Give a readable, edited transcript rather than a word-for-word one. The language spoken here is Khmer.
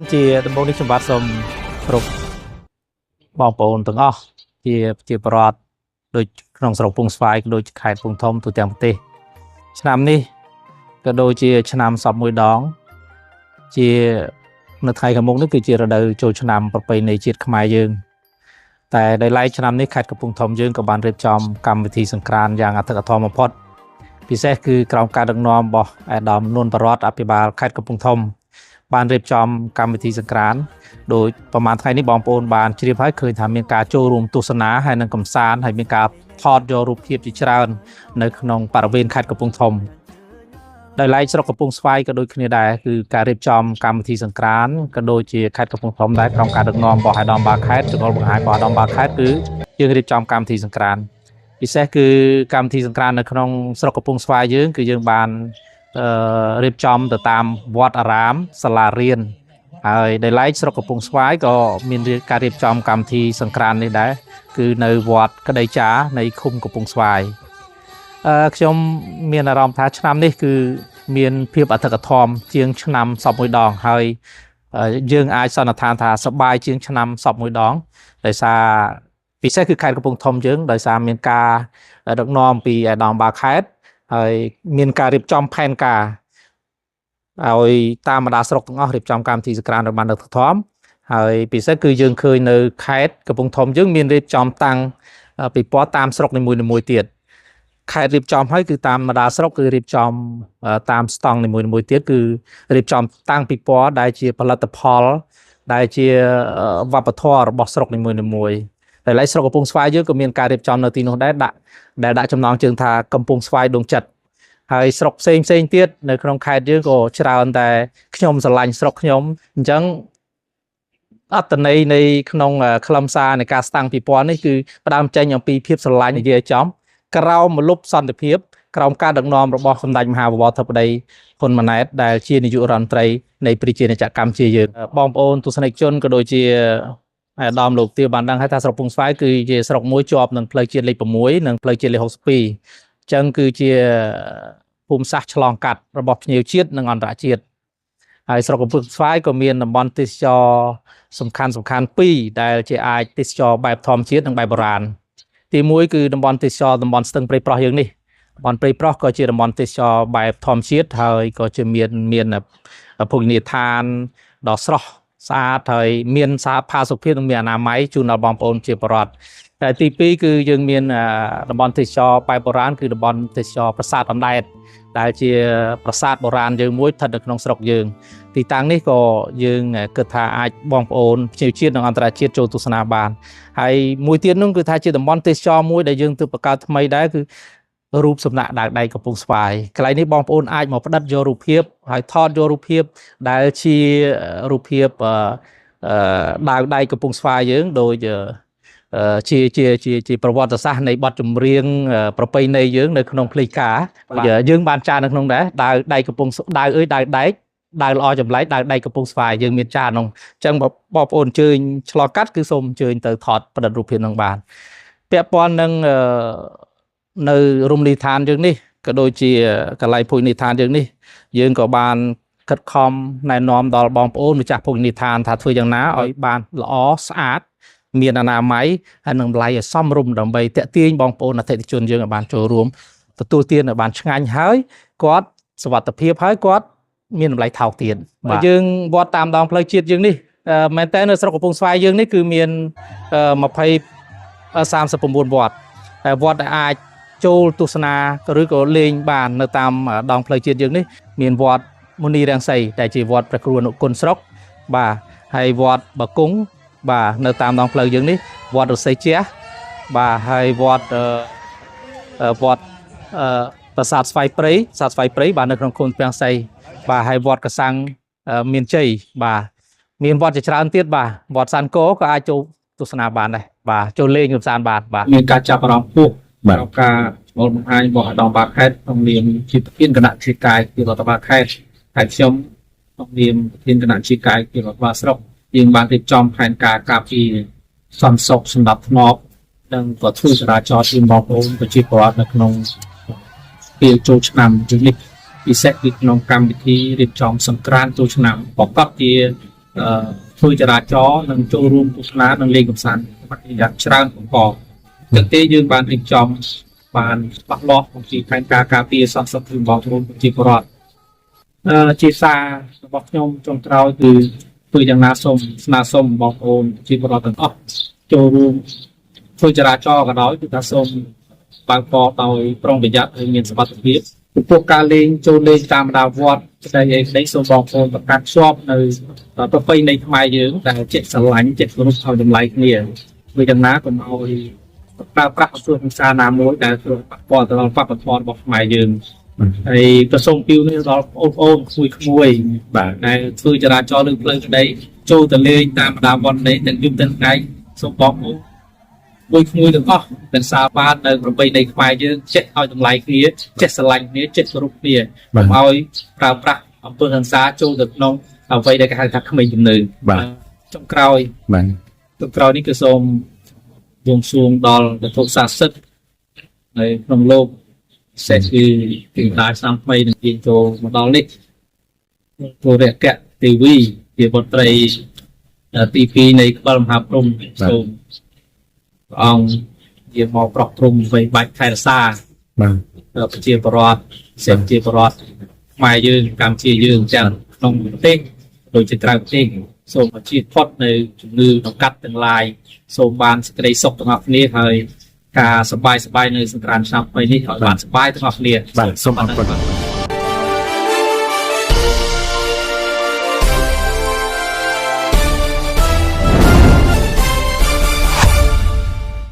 ជាដំបូងនេះខ្ញុំបាទសូមគ្រប់បងប្អូនទាំងអស់ជាប្រដ្ឋដូចក្នុងស្រុកពងស្វាយក៏ដូចខេត្តពងធំទូទាំងប្រទេសឆ្នាំនេះក៏ដូចជាឆ្នាំសពមួយដងជានៅថ្ងៃខាងមុខនេះគឺជារដូវចូលឆ្នាំប្រពៃណីជាតិខ្មែរយើងតែដោយឡែកឆ្នាំនេះខេត្តកំពង់ធំយើងក៏បានរៀបចំកម្មវិធីសង្ក្រាន្តយ៉ាងអធិកអធមបំផុតពិសេសគឺក្រោមការដឹកនាំរបស់អាដាមនួនបរដ្ឋអភិបាលខេត្តកំពង់ធំបានរៀបចំកម្មវិធីសង្ក្រាន្តដោយប្រហែលថ្ងៃនេះបងប្អូនបានជ្រាបហើយឃើញថាមានការចូលរួមទស្សនាហើយនិងកំសាន្តហើយមានការថតយករូបភាពជាច្រើននៅក្នុងបរិវេណខេត្តកំពង់ធំដោយឡែកស្រុកកំពង់ស្វាយក៏ដូចគ្នាដែរគឺការរៀបចំកម្មវិធីសង្ក្រាន្តក៏ដូចជាខេត្តកំពង់ធំដែរក្រោមការដឹកនាំរបស់អាដាមបាខេត្តចង្អុលបង្ហាញរបស់អាដាមបាខេត្តគឺយើងរៀបចំកម្មវិធីសង្ក្រាន្តពិសេសគឺកម្មវិធីសង្ក្រាន្តនៅក្នុងស្រុកកំពង់ស្វាយយើងគឺយើងបានរៀបចំទៅតាមវត្តអារាមសាលារៀនហើយដោយឡែកស្រុកកំពង់ស្វាយក៏មានការរៀបចំកម្មវិធីសង្ក្រាន្តនេះដែរគឺនៅវត្តក្តីចានៃឃុំកំពង់ស្វាយខ្ញុំមានអារម្មណ៍ថាឆ្នាំនេះគឺមានភាពអធិកអធមជាងឆ្នាំសពមួយដងហើយយើងអាចសន្និដ្ឋានថាសប្បាយជាងឆ្នាំសពមួយដងដោយសារពិសេសគឺខេត្តកំពង់ធំយើងដោយសារមានការដឹកនាំពីអាដាមបាខេត្តហើយមានការរៀបចំផែនការឲ្យតាមបណ្ដាស្រុកទាំងអស់រៀបចំកម្មវិធីសង្ក្រាន្តរបស់បានដឹកនាំហើយពិសេសគឺយើងឃើញនៅខេត្តកំពង់ធំយើងមានរៀបចំតាំងពិព័រណ៍តាមស្រុកនីមួយៗទៀតខេត្តរៀបចំហើយគឺតាមបណ្ដាស្រុកគឺរៀបចំតាមស្តង់នីមួយៗទៀតគឺរៀបចំតាំងពិព័រណ៍ដែលជាផលិតផលដែលជាវប្បធម៌របស់ស្រុកនីមួយៗតែឡែកស្រុកកំពង់ស្វាយយើងក៏មានការរៀបចំនៅទីនោះដែរដាក់ចំណងជើងថាកំពង់ស្វាយដងចិត្តហើយស្រុកផ្សេងទៀតនៅក្នុងខេត្តយើងក៏ច្រើនតែខ្ញុំស្រឡាញ់ស្រុកខ្ញុំអញ្ចឹងអត្តន័យនៃក្នុងខ្លឹមសារនៃការស្តាំងពិព័រណ៍នេះគឺផ្ដើមចេញអំពីភាពស្រឡាញ់និយាយចំក្រោមមលុបសន្តិភាពក្រោមការដឹកនាំរបស់សម្ដេចមហាបវរធិបតីហ៊ុនម៉ាណែតដែលជានាយករដ្ឋមន្ត្រីនៃប្រជាណាចក្រកម្ពុជាយើងបងប្អូនទស្សនិកជនក៏ដូចជាអាដាមលោកទាវបានដឹងហើយថាស្រុកពងស្វាយគឺជាស្រុកមួយជាប់នឹងផ្លូវជាតិលេខ6និងផ្លូវជាតិលេខ62អញ្ចឹងគឺជាភូមិសាស្ត្រឆ្លងកាត់របស់ភ្ញៀវជាតិនិងអន្តរជាតិហើយស្រុកកំពង់ស្វាយក៏មានតំបន់ទេសចរសំខាន់ពីរដែលជាអាចទេសចរបែបធម្មជាតិនិងបែបបុរាណទី1គឺតំបន់ទេសចរតំបន់ស្ទឹងព្រៃប្រោះយើងនេះតំបន់ព្រៃប្រោះក៏ជាតំបន់ទេសចរបែបធម្មជាតិហើយក៏ជាមានភោជនីយដ្ឋានដ៏ស្រស់ស្អាតហើយមានផាសុកភាពនិងមានអនាម័យជូនដល់បងប្អូនជាបរិវត្តតែទី2គឺយើងមានតំបន់ទេសចរបែបបុរាណគឺតំបន់ទេសចរប្រាសាទអណ្ដែតដែលជាប្រាសាទបុរាណយើងមួយស្ថិតនៅក្នុងស្រុកយើងទីតាំងនេះក៏យើងគិតថាអាចបងប្អូនភ្ញៀវជាតិនិងអន្តរជាតិចូលទស្សនាបានហើយមួយទៀតនោះគឺថាជាតំបន់ទេសចរមួយដែលយើងទើបបង្កើតថ្មីដែរគឺរូបសំណាកដាវដៃកំពង់ស្វាយកន្លែងនេះបងប្អូនអាចមកផ្ដិតយករូបភាពហើយថតយករូបភាពដែលជារូបភាពដាវដៃកំពង់ស្វាយយើងដោយជាប្រវត្តិសាស្ត្រនៃបទចម្រៀងប្រពៃណីយើងនៅក្នុងភ្លេងការយើងបានចារនៅក្នុងដែរដាវដៃកំពង់ដាវអើយដាវដែកដាវល្អចម្លែកដាវដៃកំពង់ស្វាយយើងមានចារក្នុងអញ្ចឹងបងប្អូនអញ្ជើញឆ្លងកាត់គឺសូមអញ្ជើញទៅថតផ្ដិតរូបភាពនឹងបានពាក់ព័ន្ធនឹងនៅរមណីយដ្ឋានយើងនេះក៏ដូចជាកន្លែងភោជនីយដ្ឋានយើងនេះយើងក៏បានខិតខំណែនាំដល់បងប្អូនម្ចាស់ភោជនីយដ្ឋានថាធ្វើយ៉ាងណាឲ្យបានល្អស្អាតមានអនាម័យហើយនឹងតម្លៃឲ្យសមរម្យដើម្បីទាក់ទាញបងប្អូនអតិថិជនយើងឲ្យបានចូលរួមទទួលទានឲ្យបានឆ្ងាញ់ហើយគាត់សុវត្ថិភាពហើយគាត់មានតម្លៃថោកទាបបាទយើងវត្តតាមដងផ្លូវជាតិយើងនេះមែនតើនៅស្រុកកំពង់ស្វាយយើងនេះគឺមាន39វត្តតែវត្តដែលអាចចូលទស្សនាឬក៏លេងបាននៅតាមដងផ្លូវជាតិយើងនេះមានវត្តមុនីរាំងសីដែលជាវត្តព្រះគ្រូអនុគុណស្រុកបាទហើយវត្តបកុងបាទនៅតាមដងផ្លូវយើងនេះវត្តរស័យជះបាទហើយវត្តប្រាសាទស្វាយព្រៃបាទនៅក្នុងខុនពាំងសីបាទហើយវត្តកសាំងមានជ័យបាទមានវត្តជាច្រើនទៀតបាទវត្តសានកោក៏អាចចូលទស្សនាបានដែរបាទចូលលេងកម្សាន្តបានបាទមានការចាប់អារម្មណ៍ពុះបាទការចូលបង្ហាញរបស់អាដាមបាខេត្តក្នុងនាមជាប្រធានគណៈជាកាយពីរដ្ឋបាលខេត្តហើយខ្ញុំក្នុងនាមប្រធានគណៈជាកាយពីរដ្ឋបាលស្រុកយើងបានរៀបចំផែនការការពារសន្តិសុខសម្រាប់ធ្នាប់និងក៏ធ្វើចរាចរណ៍ជូនបងប្អូនប្រជាពលរដ្ឋនៅក្នុងពេលចូលឆ្នាំនេះពិសេសគឺក្នុងកម្មវិធីរៀបចំសង្ក្រាន្តចូលឆ្នាំប្រកបជា ធ្វើចរាចរណ៍និងចូលរួមទស្សនានិងលេងកម្សាន្តយ៉ាងច្រើនបង្កទឹកទេយើងបានរៀបចំបានច្បាស់លាស់អំពីផែនការការពារសន្តិសុខរបស់ប្រជាពលរដ្ឋជាសាររបស់ខ្ញុំចុងក្រោយគឺធ្វើយ៉ាងណាសូមស្នើសុំបងប្អូនប្រជាពលរដ្ឋទាំងអស់ចូលរួមធ្វើចរាចរណ៍ក៏ដោយគឺថាសូមបើកបរដោយប្រុងប្រយ័ត្នហើយមានសុវត្ថិភាពចំពោះការលេងចូលលេងតាមបណ្ដាវត្តស្ដីអីស្ដីសូមបងប្អូនប្រកាសភ្ជាប់នៅប្រពៃណីខ្មែរយើងដែលចិត្តស្រឡាញ់ចិត្តគោរពឲ្យតម្លៃគ្នាធ្វើយ៉ាងណាកុំឲ្យប្រើប្រាស់អសួរភាសាណាមួយដែលធ្វើប៉ះពាល់ទៅដល់វប្បធម៌របស់ខ្មែរយើងហើយប្រសូមពៀវនេះដល់បងប្អូនក្មួយបាទដែលធ្វើចរាចរណ៍លើផ្លូវក្ដីចូលទៅលេងតាមបណ្ដាវត្តនេះទាំងយប់ទាំងថ្ងៃសូមបងប្អូនក្មួយទាំងអស់ទាំងសារបាននៅប្រពៃណីខ្មែរយើងចិត្តឲ្យតម្លៃគ្នាចិត្តស្រឡាញ់គ្នាចិត្តគោរពគ្នាកុំឲ្យប្រើប្រាស់អំពើហិង្សាចូលទៅក្នុងអ្វីដែលគេហៅថាក្មេងជំនឿបាទចុងក្រោយបាទចុងក្រោយនេះគឺសូមវងសួងដល់វត្ថុស័ក្តិសិទ្ធិនៅក្នុងលោកសេចគឺដែរឆ្នាំថ្មីនឹងទាញចូលមកដល់នេះពលរកៈទេវីជាបុត្រីទី2នៃក្បលមហាព្រំសូមព្រះអង្គជាមកប្រោះព្រំវៃបាច់ខែរសាបាទប្រជាពលរដ្ឋសេចជាពលរដ្ឋខ្មែរយើងកម្ពុជាយើងទាំងក្នុងប្រទេសដូចជាក្រៅប្រទេសសូមឲ្យជៀសផុតនៅជំងឺដង្កាត់ទាំងឡាយសូមបានសេចក្តីសុខទាំងអស់គ្នាហើយការសប្បាយនៅសង្គ្រាមឆ្នាំថ្មីនេះឲ្យបានសប្បាយទាំងអស់គ្នាបាទសូមអរគុណ